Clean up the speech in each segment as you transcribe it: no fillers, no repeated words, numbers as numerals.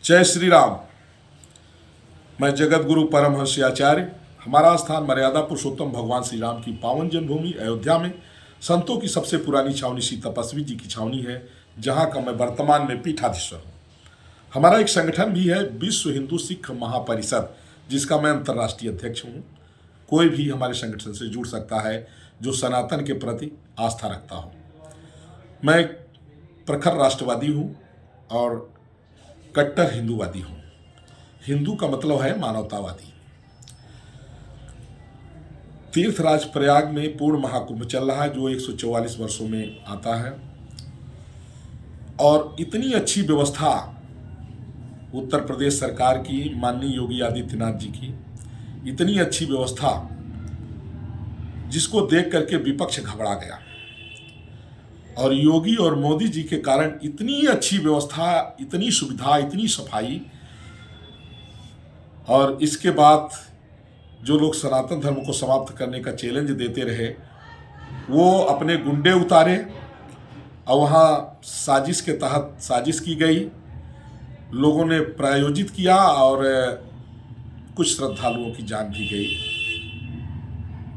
जय श्री राम। मैं जगत गुरु परमहंस आचार्य। हमारा स्थान मर्यादा पुरुषोत्तम भगवान श्री राम की पावन जन्मभूमि अयोध्या में संतों की सबसे पुरानी छावनी श्री तपस्वी जी की छावनी है, जहां का मैं वर्तमान में पीठाधीश्वर हूँ। हमारा एक संगठन भी है, विश्व हिंदू सिख महापरिषद, जिसका मैं अंतर्राष्ट्रीय अध्यक्ष हूँ। कोई भी हमारे संगठन से जुड़ सकता है जो सनातन के प्रति आस्था रखता हो। मैं एक प्रखर राष्ट्रवादी हूँ और कट्टर हिंदूवादी हूँ। हिंदू का मतलब है मानवतावादी। तीर्थराज प्रयाग में पूर्ण महाकुंभ चल रहा है, जो 144 वर्षों में आता है, और इतनी अच्छी व्यवस्था उत्तर प्रदेश सरकार की, माननीय योगी आदित्यनाथ जी की इतनी अच्छी व्यवस्था, जिसको देख करके विपक्ष घबरा गया। और योगी और मोदी जी के कारण इतनी अच्छी व्यवस्था, इतनी सुविधा, इतनी सफाई, और इसके बाद जो लोग सनातन धर्म को समाप्त करने का चैलेंज देते रहे, वो अपने गुंडे उतारे और वहाँ साजिश के तहत साजिश की गई, लोगों ने प्रायोजित किया और कुछ श्रद्धालुओं की जान भी गई।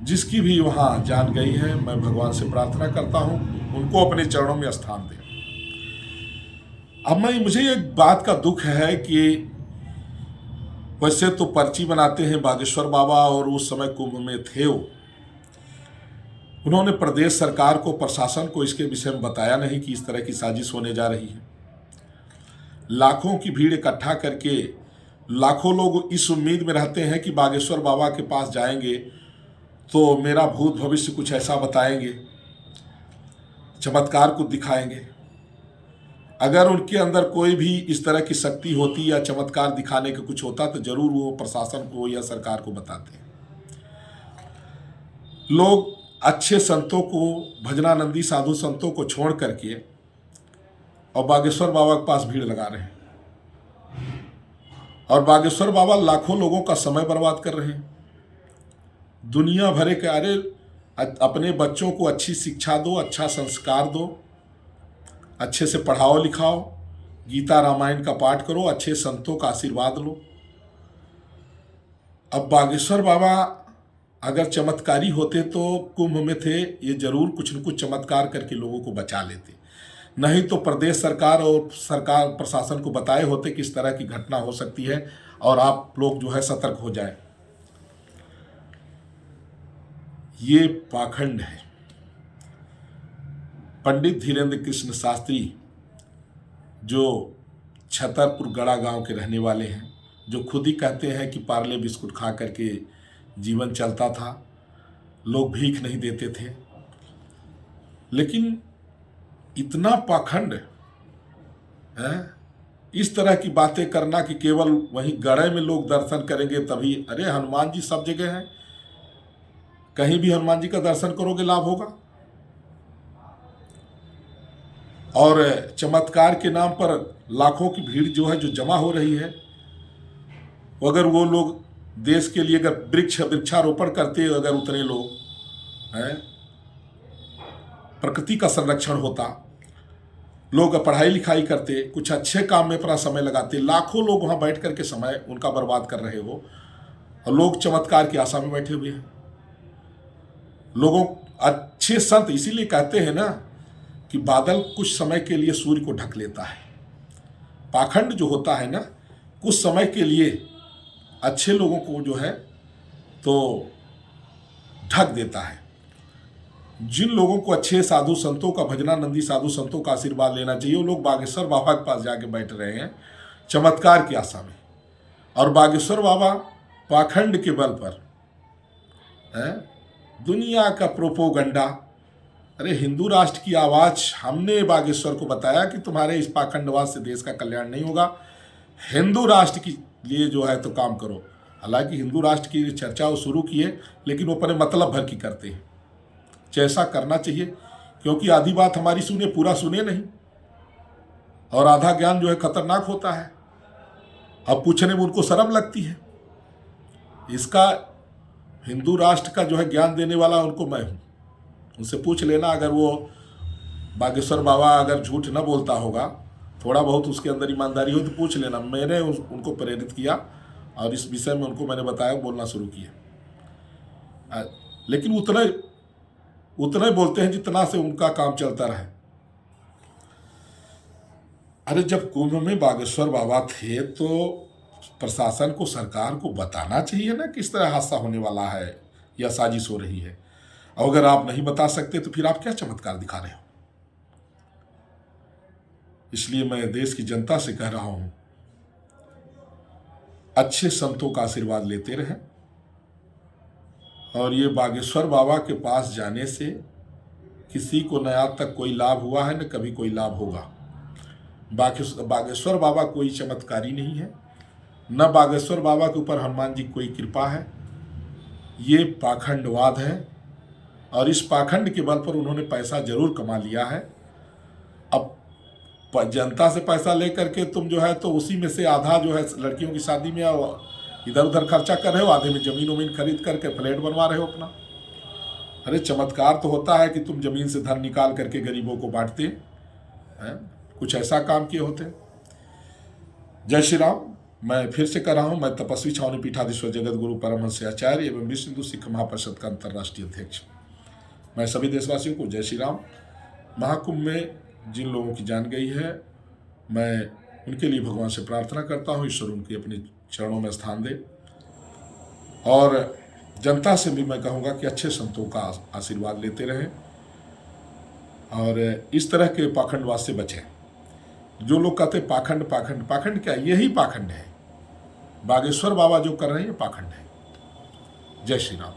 जिसकी भी वहाँ जान गई है, मैं भगवान से प्रार्थना करता हूँ उनको अपने चरणों में स्थान दें। अब मुझे एक बात का दुख है कि वैसे तो पर्ची बनाते हैं बागेश्वर बाबा, और उस समय कुंभ में थे वो। उन्होंने प्रदेश सरकार को, प्रशासन को इसके विषय में बताया नहीं कि इस तरह की साजिश होने जा रही है। लाखों की भीड़ इकट्ठा करके लाखों लोग इस उम्मीद में रहते हैं कि बागेश्वर बाबा के पास जाएंगे तो मेरा भूत भविष्य कुछ ऐसा बताएंगे, चमत्कार को दिखाएंगे। अगर उनके अंदर कोई भी इस तरह की शक्ति होती या चमत्कार दिखाने का कुछ होता तो जरूर वो प्रशासन को या सरकार को बताते। लोग अच्छे संतों को, भजनानंदी साधु संतों को छोड़ करके और बागेश्वर बाबा के पास भीड़ लगा रहे हैं, और बागेश्वर बाबा लाखों लोगों का समय बर्बाद कर रहे हैं। दुनिया भरे के, अरे अपने बच्चों को अच्छी शिक्षा दो, अच्छा संस्कार दो, अच्छे से पढ़ाओ लिखाओ, गीता रामायण का पाठ करो, अच्छे संतों का आशीर्वाद लो। अब बागेश्वर बाबा अगर चमत्कारी होते तो कुंभ में थे, ये जरूर कुछ न कुछ चमत्कार करके लोगों को बचा लेते। नहीं तो प्रदेश सरकार और सरकार प्रशासन को बताए होते कि इस तरह की घटना हो सकती है और आप लोग जो है सतर्क हो जाए। ये पाखंड है। पंडित धीरेन्द्र कृष्ण शास्त्री, जो छतरपुर गढ़ा गांव के रहने वाले हैं, जो खुद ही कहते हैं कि पार्ले बिस्कुट खा करके जीवन चलता था, लोग भीख नहीं देते थे। लेकिन इतना पाखंड है, इस तरह की बातें करना कि केवल वहीं गढ़े में लोग दर्शन करेंगे तभी। अरे हनुमान जी सब जगह हैं, कहीं भी हनुमान जी का दर्शन करोगे लाभ होगा। और चमत्कार के नाम पर लाखों की भीड़ जो है, जो जमा हो रही है, अगर वो लोग देश के लिए अगर वृक्षारोपण करते, अगर उतने लोग हैं, प्रकृति का संरक्षण होता, लोग पढ़ाई लिखाई करते, कुछ अच्छे काम में अपना समय लगाते, लाखों लोग वहाँ बैठ करके समय उनका बर्बाद कर रहे हो, और लोग चमत्कार की आशा में बैठे हुए हैं। लोगों, अच्छे संत इसीलिए कहते हैं ना कि बादल कुछ समय के लिए सूर्य को ढक लेता है। पाखंड जो होता है ना, कुछ समय के लिए अच्छे लोगों को जो है तो ढक देता है। जिन लोगों को अच्छे साधु संतों का, भजनानंदी साधु संतों का आशीर्वाद लेना चाहिए, वो लोग बागेश्वर बाबा के पास जाके बैठ रहे हैं चमत्कार की आशा में। और बागेश्वर बाबा पाखंड के बल पर है दुनिया का प्रोपोगंडा। अरे हिंदू राष्ट्र की आवाज, हमने बागेश्वर को बताया कि तुम्हारे इस पाखंडवाद से देश का कल्याण नहीं होगा, हिंदू राष्ट्र के लिए जो है तो काम करो। हालांकि हिंदू राष्ट्र की चर्चा वो शुरू की है, लेकिन वो अपने मतलब भर की करते हैं। जैसा करना चाहिए, क्योंकि आधी बात हमारी सुने, पूरा सुने नहीं, और आधा ज्ञान जो है खतरनाक होता है। अब पूछने में उनको शर्म लगती है। इसका हिंदू राष्ट्र का जो है ज्ञान देने वाला उनको मैं हूँ, उनसे पूछ लेना। अगर वो बागेश्वर बाबा अगर झूठ न बोलता होगा थोड़ा बहुत उसके अंदर ईमानदारी हो तो पूछ लेना। मैंने उनको प्रेरित किया और इस विषय में उनको मैंने बताया, बोलना शुरू किया। लेकिन उतना ही बोलते हैं जितना से उनका काम चलता रहे। अरे जब कुंभ में बागेश्वर बाबा थे तो प्रशासन को, सरकार को बताना चाहिए ना किस तरह हादसा होने वाला है या साजिश हो रही है। और अगर आप नहीं बता सकते तो फिर आप क्या चमत्कार दिखा रहे हो। इसलिए मैं देश की जनता से कह रहा हूं, अच्छे संतों का आशीर्वाद लेते रहें। और ये बागेश्वर बाबा के पास जाने से किसी को न आज तक कोई लाभ हुआ है, न कभी कोई लाभ होगा। बागेश्वर बाबा कोई चमत्कारी नहीं है, न बागेश्वर बाबा के ऊपर हनुमान जी की कोई कृपा है। ये पाखंडवाद है और इस पाखंड के बल पर उन्होंने पैसा जरूर कमा लिया है। अब जनता से पैसा लेकर के तुम जो है तो उसी में से आधा जो है लड़कियों की शादी में इधर उधर खर्चा कर रहे हो, आधे में जमीन उमीन खरीद करके फ्लैट बनवा रहे हो अपना। अरे चमत्कार तो होता है कि तुम जमीन से धन निकाल करके गरीबों को बांटते हैं, कुछ ऐसा काम किए होते। जय श्री राम। मैं फिर से कह रहा हूं, मैं तपस्वी छावनी पीठाधीश्वर जगत गुरु परमहंस आचार्य एवं विश्व हिंदू सिख महापरिषद का अंतर्राष्ट्रीय अध्यक्ष। मैं सभी देशवासियों को जय श्री राम। महाकुंभ में जिन लोगों की जान गई है, मैं उनके लिए भगवान से प्रार्थना करता हूँ, ईश्वर उनके अपने चरणों में स्थान दे। और जनता से भी मैं कहूँगा कि अच्छे संतों का आशीर्वाद लेते रहें और इस तरह के पाखंडवाद से बचें। जो लोग कहते पाखंड पाखंड, पाखंड क्या, यही पाखंड है। बागेश्वर बाबा जो कर रहे हैं ये पाखंड है। जय श्री राम।